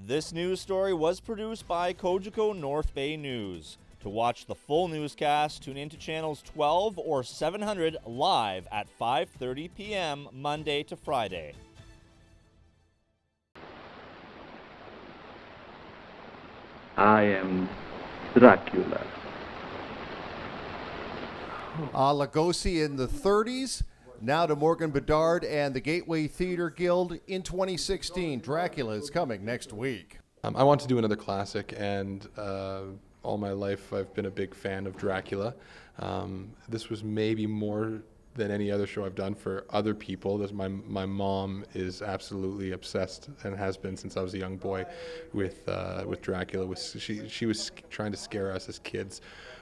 This news story was produced by Gtg North Bay News. To watch the full newscast, tune into channels 12 or 700 live at 5:30 p.m. Monday to Friday. I am Dracula. Lugosi in the 30s, now to Morgan Bedard and the Gateway Threatre Guild in 2016. Dracula is coming next week. I want to do another classic, and all my life I've been a big fan of Dracula. This was maybe more than any other show I've done for other people. My mom is absolutely obsessed, and has been since I was a young boy, with Dracula. She was trying to scare us as kids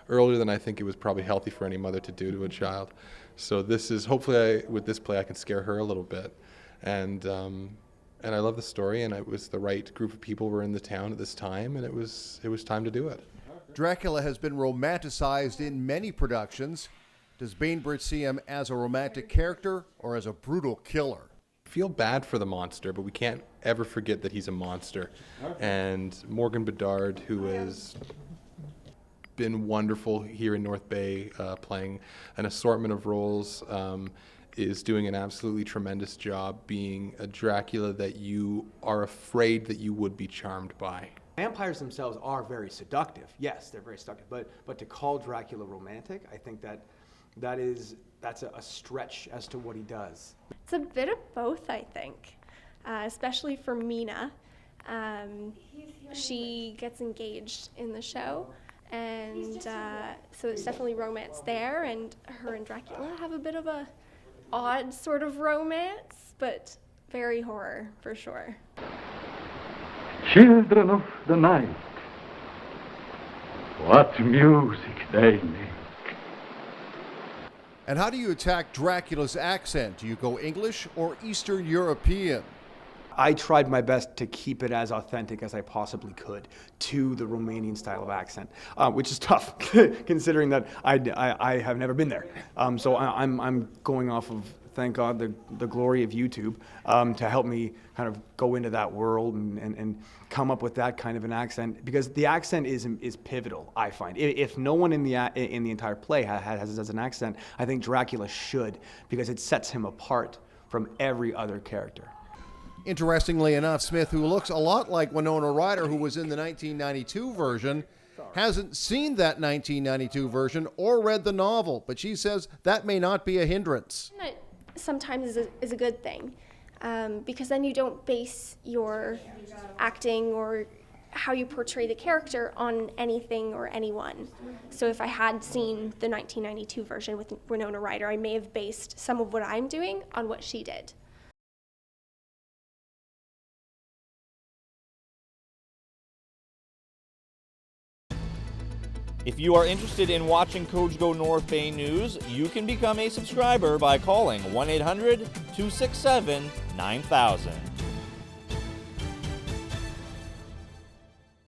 earlier than I think it was probably healthy for any mother to do to a child. So this is, hopefully with this play I can scare her a little bit. And I love the story, and it was the right group of people were in the town at this time, and it was time to do it. Dracula has been romanticized in many productions. Does Bainbridge see him as a romantic character or as a brutal killer? I feel bad for the monster, but we can't ever forget that he's a monster. And Morgan Bedard, who has been wonderful here in North Bay, playing an assortment of roles, is doing an absolutely tremendous job being a Dracula that you are afraid that you would be charmed by. Vampires themselves are very seductive. Yes, they're very seductive. But to call Dracula romantic, I think that's a stretch as to what he does. It's a bit of both, I think, especially for Mina. She gets engaged in the show, and so it's definitely romance there, and her and Dracula have a bit of a odd sort of romance, but very horror for sure. Children of the night, what music they make. And how do you attack Dracula's accent? Do you go English or Eastern European? I tried my best to keep it as authentic as I possibly could to the Romanian style of accent, which is tough considering that I have never been there. So I'm going off of, thank God, the glory of YouTube to help me kind of go into that world and come up with that kind of an accent, because the accent is pivotal, I find. If no one in the entire play has an accent, I think Dracula should, because it sets him apart from every other character. Interestingly enough, Smith, who looks a lot like Winona Ryder, who was in the 1992 version, hasn't seen that 1992 version or read the novel, but she says that may not be a hindrance. Sometimes is a good thing, because then you don't base your acting or how you portray the character on anything or anyone. So if I had seen the 1992 version with Winona Ryder, I may have based some of what I'm doing on what she did. If you are interested in watching Gtg North Bay News, you can become a subscriber by calling 1-800-267-9000.